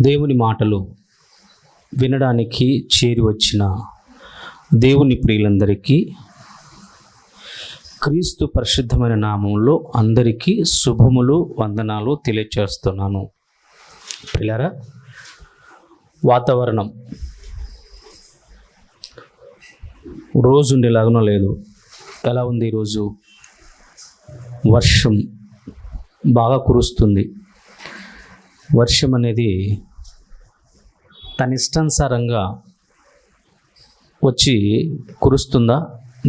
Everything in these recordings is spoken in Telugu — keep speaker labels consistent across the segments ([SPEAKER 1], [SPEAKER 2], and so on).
[SPEAKER 1] దేవుని మాటలు వినడానికి చేరి వచ్చిన దేవుని ప్రియులందరికీ క్రీస్తు పరిశుద్ధమైన నామంలో అందరికీ శుభములు వందనాలు తెలియచేస్తున్నాను. ప్రియులారా, వాతావరణం రోజు ఉండేలాగా లేదు. ఎలా ఉంది ఈరోజు? వర్షం బాగా కురుస్తుంది. వర్షం అనేది తన ఇష్టానుసారంగా వచ్చి కురుస్తుందా?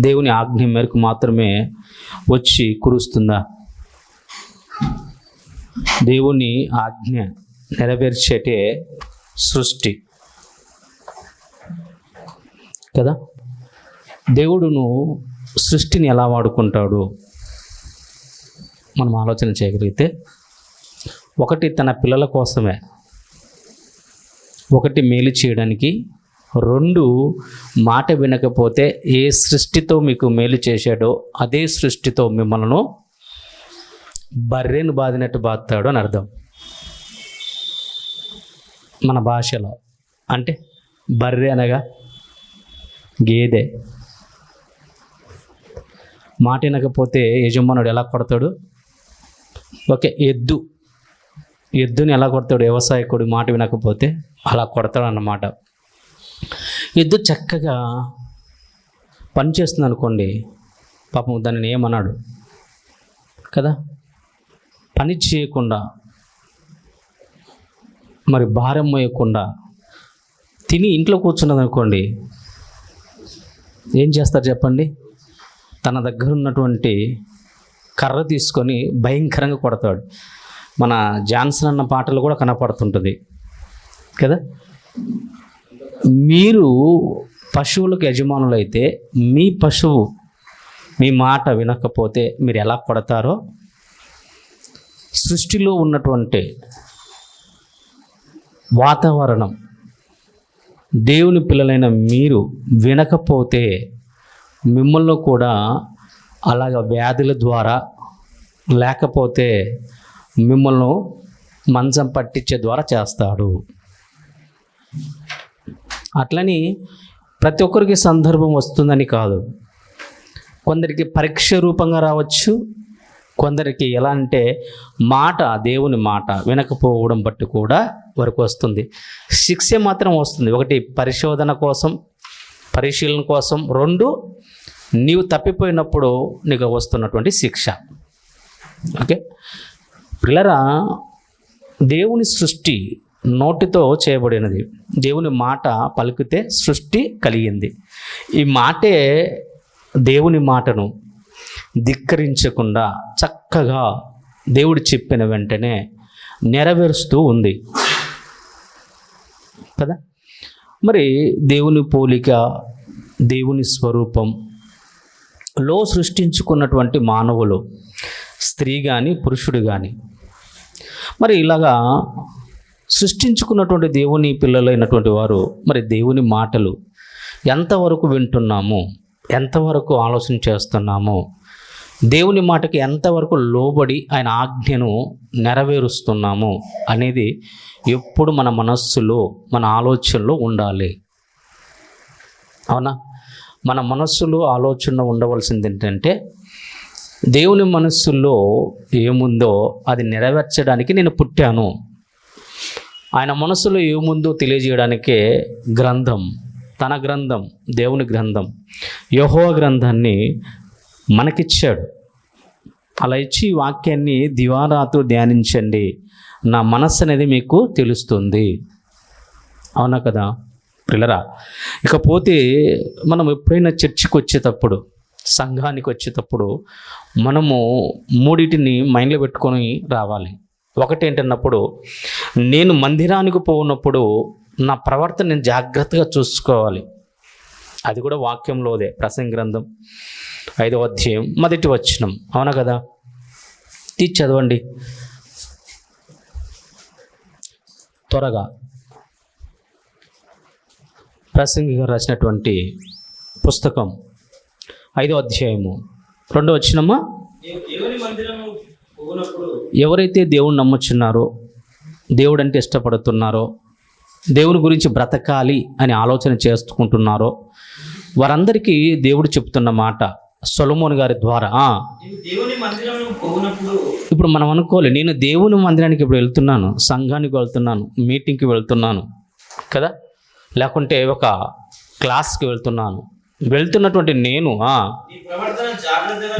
[SPEAKER 1] దేవుని ఆజ్ఞ మేరకు మాత్రమే వచ్చి కురుస్తుందా? దేవుని ఆజ్ఞ నెరవేర్చేటే సృష్టి కదా. దేవుడును సృష్టిని ఎలా వాడుకుంటాడు మనం ఆలోచన చేయగలిగితే, ఒకటి తన పిల్లల కోసమే, ఒకటి మేలు చేయడానికి, రెండు మాట వినకపోతే ఏ సృష్టితో మీకు మేలు చేశాడో అదే సృష్టితో మిమ్మల్ని బర్రెను బాదినట్టు బాదుతాడు అని అర్థం. మన భాషలో అంటే బర్రె అనగా గేదె. మాట వినకపోతే యజమానుడు ఎలా కొడతాడు? ఓకే, ఎద్దుని ఎలా కొడతాడు? వ్యవసాయకుడు మాట వినకపోతే అలా కొడతాడు అన్నమాట. ఎద్దు చక్కగా పనిచేస్తుంది అనుకోండి, పాపం దానిని ఏమన్నాడు కదా. పని చేయకుండా, మరి భారం మోయకుండా తిని ఇంట్లో కూర్చున్నది అనుకోండి, ఏం చేస్తారు చెప్పండి? తన దగ్గర ఉన్నటువంటి కర్ర తీసుకొని భయంకరంగా కొడతాడు. మన జాన్సన్ అన్న పాటలు కూడా కనపడుతుంటుంది కదా. మీరు పశువులకు యజమానులైతే మీ పశువు మీ మాట వినకపోతే మీరు ఎలా కొడతారో, సృష్టిలో ఉన్నటువంటి వాతావరణం దేవుని పిల్లలైన మీరు వినకపోతే మిమ్మల్ని కూడా అలాగ వ్యాధుల ద్వారా, లేకపోతే మిమ్మల్ని మంచం పట్టించే ద్వారా చేస్తాడు. అట్లని ప్రతి ఒక్కరికి సందర్భం వస్తుందని కాదు. కొందరికి పరీక్ష రూపంగా రావచ్చు, కొందరికి ఎలా అంటే మాట, దేవుని మాట వినకపోవడం బట్టి కూడా వరకు వస్తుంది. శిక్ష మాత్రం వస్తుంది. ఒకటి పరిశోధన కోసం, పరిశీలన కోసం, రెండు నీవు తప్పిపోయినప్పుడు నీకు వస్తున్నటువంటి శిక్ష. ఓకే పిల్లరా, దేవుని సృష్టి నోటితో చేయబడినది. దేవుని మాట పలికితే సృష్టి కలిగింది. ఈ మాటే దేవుని మాటను ధిక్కరించకుండా చక్కగా దేవుడు చెప్పిన వెంటనే నెరవేరుస్తూ ఉంది కదా. మరి దేవుని పోలిక, దేవుని స్వరూపంలో సృష్టించుకున్నటువంటి మానవులు, స్త్రీ కానీ పురుషుడు కానీ, మరి ఇలాగా సృష్టించుకున్నటువంటి దేవుని పిల్లలైనటువంటి వారు మరి దేవుని మాటలు ఎంతవరకు వింటున్నాము, ఎంతవరకు ఆలోచన చేస్తున్నాము, దేవుని మాటకి ఎంతవరకు లోబడి ఆయన ఆజ్ఞను నెరవేరుస్తున్నాము అనేది ఎప్పుడు మన మనస్సులో, మన ఆలోచనలో ఉండాలి. అవునా? మన మనస్సులో ఆలోచన ఉండవలసింది ఏంటంటే, దేవుని మనస్సులో ఏముందో అది నెరవేర్చడానికి నేను పుట్టాను. ఆయన మనసులో ఏముందో తెలియజేయడానికే గ్రంథం, తన గ్రంథం, దేవుని గ్రంథం, యెహోవా గ్రంథాన్ని మనకిచ్చాడు. అలా ఇచ్చి వాక్యాన్ని దివారాత్రులు ధ్యానించండి, నా మనస్సు అనేది మీకు తెలుస్తుంది. అవునా కదా పిల్లరా? ఇకపోతే మనం ఎప్పుడైనా చర్చికి వచ్చేటప్పుడు, సంఘానికి వచ్చేటప్పుడు మనము మూడింటిని మైండ్లో పెట్టుకొని రావాలి. ఒకటి ఏంటన్నప్పుడు, నేను మందిరానికి పోనప్పుడు నా ప్రవర్తన నేను జాగ్రత్తగా చూసుకోవాలి. అది కూడా వాక్యంలోదే. ప్రసంగి గ్రంథం 5వ అధ్యాయం 1వ వచనం. అవునా కదా? ఇది చదవండి త్వరగా. ప్రసంగి గారు రాసినటువంటి పుస్తకం 5వ అధ్యాయము 2వ వచనమా? ఎవరైతే దేవుణ్ణి నమ్ముచున్నారో దేవుడు అంటే ఇష్టపడుతున్నారో, దేవుని గురించి బ్రతకాలి అని ఆలోచన చేసుకుంటున్నారో వారందరికీ దేవుడు చెప్తున్న మాట సొలొమోను గారి ద్వారా. ఇప్పుడు మనం అనుకోవాలి, నేను దేవుని మందిరానికి ఇప్పుడు వెళ్తున్నాను, సంఘానికి వెళ్తున్నాను, మీటింగ్కి వెళ్తున్నాను కదా, లేకుంటే ఒక క్లాస్కి వెళ్తున్నటువంటి నేను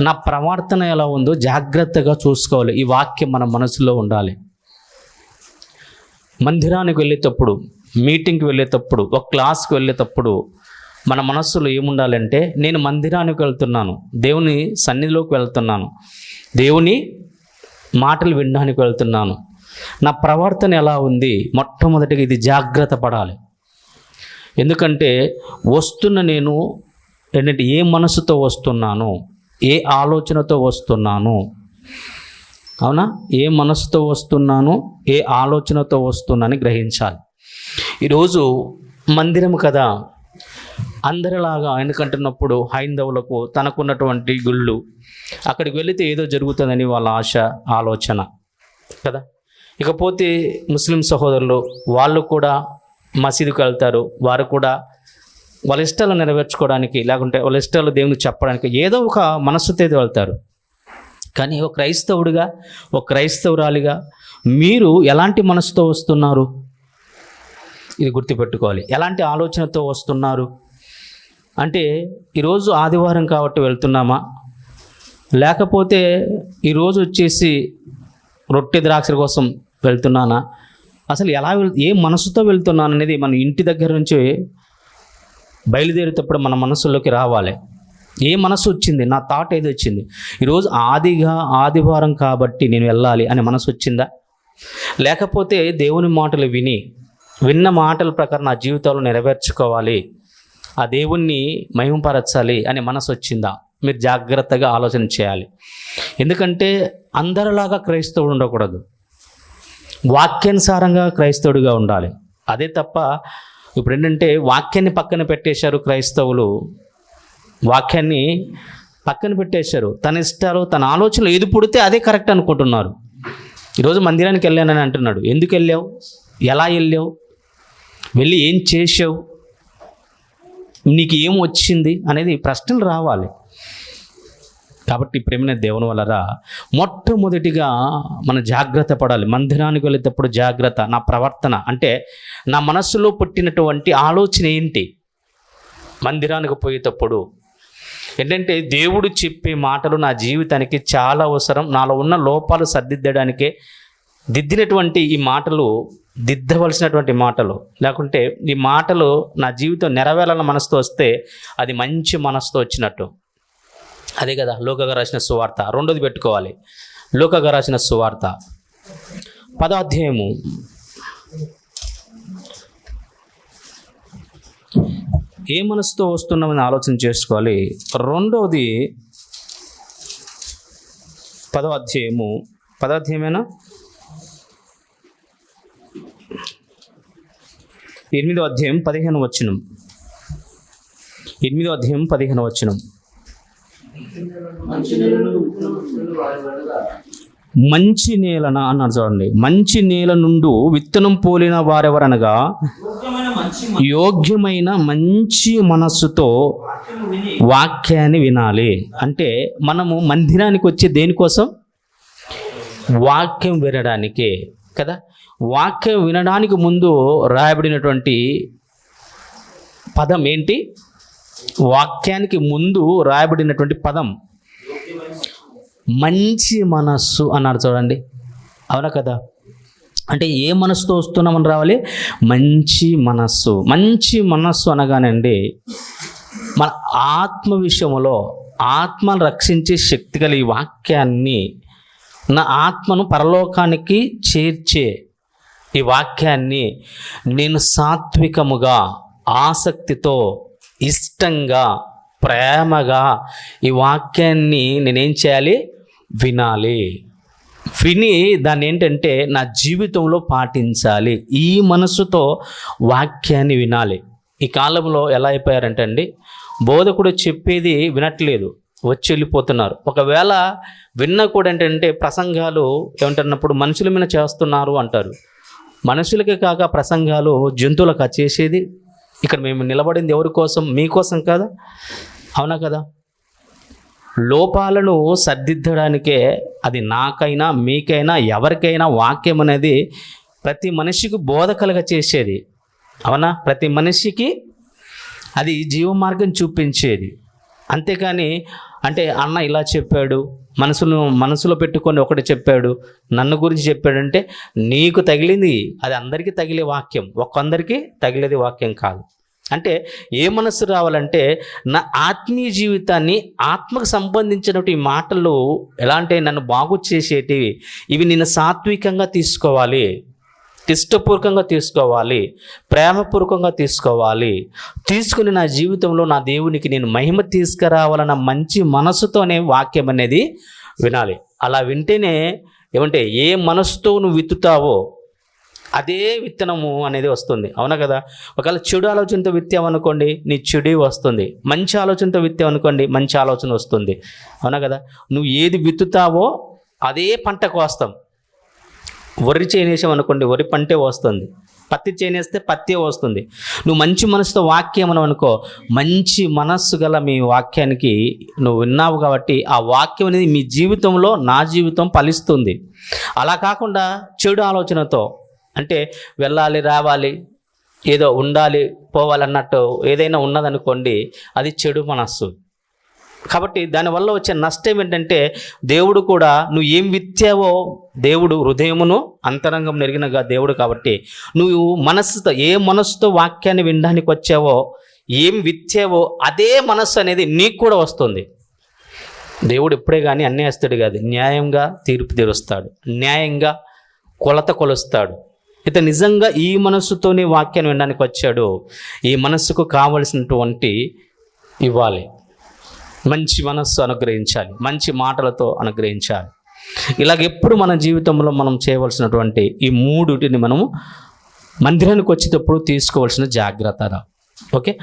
[SPEAKER 1] నా ప్రవర్తన ఎలా ఉందో జాగ్రత్తగా చూసుకోవాలి. ఈ వాక్యం మన మనసులో ఉండాలి. మందిరానికి వెళ్ళేటప్పుడు, మీటింగ్కి వెళ్ళేటప్పుడు, ఒక క్లాస్కి వెళ్ళేటప్పుడు మన మనస్సులో ఏముండాలంటే, నేను మందిరానికి వెళ్తున్నాను, దేవుని సన్నిధిలోకి వెళ్తున్నాను, దేవుని మాటలు వినడానికి వెళ్తున్నాను, నా ప్రవర్తన ఎలా ఉంది, మొట్టమొదటిగా ఇది జాగ్రత్త పడాలి. ఎందుకంటే వస్తున్న నేను ఏంటంటే ఏ మనసుతో వస్తున్నాను, ఏ ఆలోచనతో వస్తున్నాను, అవునా, ఏ మనసుతో వస్తున్నాను, ఏ ఆలోచనతో వస్తున్నానని గ్రహించాలి. ఈరోజు మందిరం కదా, అందరిలాగా ఎందుకంటున్నప్పుడు హైందవులకు తనకున్నటువంటి గుళ్ళు, అక్కడికి వెళితే ఏదో జరుగుతుందని వాళ్ళ ఆశ, ఆలోచన కదా. ఇకపోతే ముస్లిం సహోదరులు, వాళ్ళు కూడా మసీదుకి వెళ్తారు, వారు కూడా వాళ్ళ ఇష్టాలు నెరవేర్చుకోవడానికి, లేకుంటే వాళ్ళ ఇష్టాలు దేవునికి చెప్పడానికి ఏదో ఒక మనస్సుతో వెళ్తారు. కానీ ఒక క్రైస్తవుడిగా, ఒక క్రైస్తవురాలిగా మీరు ఎలాంటి మనసుతో వస్తున్నారు, ఇది గుర్తుపెట్టుకోవాలి. ఎలాంటి ఆలోచనతో వస్తున్నారు అంటే, ఈరోజు ఆదివారం కాబట్టి వెళ్తున్నామా, లేకపోతే ఈరోజు వచ్చేసి రొట్టె ద్రాక్షల కోసం వెళ్తున్నానా, అసలు ఏ మనసుతో వెళ్తున్నాను అనేది మన ఇంటి దగ్గర నుంచి బయలుదేరేటప్పుడు మన మనసులోకి రావాలి. ఏ మనసు వచ్చింది, నా థాట్ ఏది వచ్చింది, ఈరోజు ఆదివారం కాబట్టి నేను వెళ్ళాలి అనే మనసు వచ్చిందా, లేకపోతే దేవుని మాటలు విన్న మాటల ప్రకారం నా జీవితంలో నెరవేర్చుకోవాలి, ఆ దేవుణ్ణి మహిమపరచాలి అనే మనసు వచ్చిందా, మీరు జాగ్రత్తగా ఆలోచన చేయాలి. ఎందుకంటే అందరిలాగా క్రైస్తవుడు ఉండకూడదు, వాక్యానుసారంగా క్రైస్తవుడిగా ఉండాలి. అదే తప్ప ఇప్పుడు ఏంటంటే వాక్యాన్ని పక్కన పెట్టేశారు క్రైస్తవులు, వాక్యాన్ని పక్కన పెట్టేశారు, తన ఇష్టాలు, తన ఆలోచనలు ఏది పుడితే అదే కరెక్ట్ అనుకుంటున్నారు. ఈరోజు మందిరానికి వెళ్ళానని అంటున్నాడు, ఎందుకు వెళ్ళావు, ఎలా వెళ్ళావు, వెళ్ళి ఏం చేసావు, నీకు ఏం వచ్చింది అనేది ప్రశ్నలు రావాలి. కాబట్టి ప్రేమైన దేవుని వలరా మొట్టమొదటిగా మనం జాగ్రత్త పడాలి. మందిరానికి వెళ్ళేటప్పుడు జాగ్రత్త. నా ప్రవర్తన అంటే నా మనస్సులో పుట్టినటువంటి ఆలోచన ఏంటి, మందిరానికి పోయేటప్పుడు ఏంటంటే దేవుడు చెప్పే మాటలు నా జీవితానికి చాలా అవసరం. నాలో ఉన్న లోపాలు సరిదిద్దడానికే దిద్దినటువంటి ఈ మాటలు, దిద్దవలసినటువంటి మాటలు, లేకుంటే ఈ మాటలు నా జీవితం నెరవేరాల మనసుతో వస్తే అది మంచి మనసుతో వచ్చినట్టు. అదే కదా లూకాగా రాసిన సువార్త, రెండోది పెట్టుకోవాలి. లూకాగా రాసిన సువార్త 10వ అధ్యాయము ఏ మనసుతో వస్తున్నామని ఆలోచన చేసుకోవాలి. రెండవది 10వ అధ్యాయము, 10వ అధ్యాయమేనా, 8వ అధ్యాయం 15వ వచనం, 8వ అధ్యాయం 15వ వచనం. మంచి నేలన అన్నాడు చూడండి. మంచి నేల నుండి విత్తనం పోలిన వారెవరనగా యోగ్యమైన మంచి మనస్సుతో వాక్యాన్ని వినాలి. అంటే మనము మందిరానికి వచ్చే దేనికోసం, వాక్యం వినడానికే కదా. వాక్యం వినడానికి ముందు రాయబడినటువంటి పదం ఏంటి, వాక్యానికి ముందు రాయబడినటువంటి పదం మంచి మనస్సు అన్నారు చూడండి. అవునా కదా. అంటే ఏ మనస్సుతో వస్తున్నామని రావాలి, మంచి మనస్సు. మంచి మనస్సు అనగానండి మన ఆత్మ విషయంలో ఆత్మను రక్షించే శక్తి గల ఈ వాక్యాన్ని, నా ఆత్మను పరలోకానికి చేర్చే ఈ వాక్యాన్ని నేను సాత్వికముగా, ఆసక్తితో, ఇష్టంగా, ప్రేమగా ఈ వాక్యాన్ని నేనేం చేయాలి, వినాలి. విని దాన్ని ఏంటంటే నా జీవితంలో పాటించాలి. ఈ మనసుతో వాక్యాన్ని వినాలి. ఈ కాలంలో ఎలా అయిపోయారంటే అండి, బోధకుడు చెప్పేది వినట్లేదు, వచ్చి వెళ్ళిపోతున్నారు. ఒకవేళ విన్నా కూడా ఏంటంటే ప్రసంగాలు ఏమంటున్నప్పుడు మనుషుల మీద చేస్తున్నారు అంటారు. మనుషులకే కాక ప్రసంగాలు జంతువులకు చేసేది. ఇక్కడ మేము నిలబడింది ఎవరి కోసం? మీకోసం కదా, అవునా కదా? లోపాలను సరిదిద్దడానికే, అది నాకైనా మీకైనా ఎవరికైనా వాక్యం అనేది ప్రతి మనిషికి బోధకలుగా చేసేది, అవునా? ప్రతి మనిషికి అది జీవమార్గం చూపించేది. అంతేకాని అంటే అన్న ఇలా చెప్పాడు, మనసులో పెట్టుకొని ఒకటి చెప్పాడు, నన్ను గురించి చెప్పాడంటే నీకు తగిలింది అది అందరికీ తగిలే వాక్యం, ఒక్కందరికీ తగిలేది వాక్యం కాదు. అంటే ఏ మనస్సు రావాలంటే నా ఆత్మీయ జీవితాన్ని, ఆత్మకు సంబంధించినటువంటి ఈ మాటలు ఎలా అంటే నన్ను బాగు చేసేటివి, ఇవి నేను సాత్వికంగా తీసుకోవాలి, ఇష్టపూర్వకంగా తీసుకోవాలి, ప్రేమపూర్వకంగా తీసుకోవాలి, తీసుకుని నా జీవితంలో నా దేవునికి నేను మహిమ తీసుకురావాలన్న మంచి మనసుతోనే వాక్యం అనేది వినాలి. అలా వింటేనే ఏమంటే ఏ మనసుతో నువ్వు విత్తుతావో అదే విత్తనము అనేది వస్తుంది, అవునా కదా? ఒకవేళ చెడు ఆలోచనతో విత్తామనుకోండి, నీ చెడు వస్తుంది. మంచి ఆలోచనతో విత్తామనుకోండి, మంచి ఆలోచన వస్తుంది, అవునా కదా? నువ్వు ఏది విత్తుతావో అదే పంట కోస్తాం. వరి చేనేసాం అనుకోండి, వరి పంటే వస్తుంది. పత్తి చేనేస్తే పత్తి వస్తుంది. నువ్వు మంచి మనసుతో వాక్యం అనుకో, మంచి మనస్సు గల మీ వాక్యానికి నువ్వు విన్నావు కాబట్టి ఆ వాక్యం అనేది మీ జీవితంలో, నా జీవితం ఫలిస్తుంది. అలా కాకుండా చెడు ఆలోచనతో అంటే వెళ్ళాలి రావాలి, ఏదో ఉండాలి పోవాలన్నట్టు ఏదైనా ఉన్నదనుకోండి, అది చెడు మనస్సు. కాబట్టి దానివల్ల వచ్చే నష్టం ఏంటంటే దేవుడు కూడా నువ్వు ఏం విత్తావో, దేవుడు హృదయమును అంతరంగం నెరిగినగా దేవుడు కాబట్టి నువ్వు మనస్సుతో ఏ మనస్సుతో వాక్యాన్ని వినడానికి వచ్చావో, ఏం విత్తావో అదే మనస్సు అనేది నీకు కూడా వస్తుంది. దేవుడు ఎప్పుడే కానీ అన్యాయస్తుడు కాదు, న్యాయంగా తీర్పు తీరుస్తాడు, న్యాయంగా కొలత కొలుస్తాడు. ఇతను నిజంగా ఈ మనస్సుతోనే వాక్యాన్ని వినడానికి వచ్చాడు, ఈ మనస్సుకు కావలసినటువంటి ఇవ్వాలి, మంచి మనస్సు అనుగ్రహించాలి, మంచి మాటలతో అనుగ్రహించాలి. ఇలాగ ఎప్పుడు మన జీవితంలో మనం చేయవలసినటువంటి ఈ మూడుటిని మనము మందిరానికి వచ్చేటప్పుడు తీసుకోవాల్సిన జాగ్రత్త. ఓకే,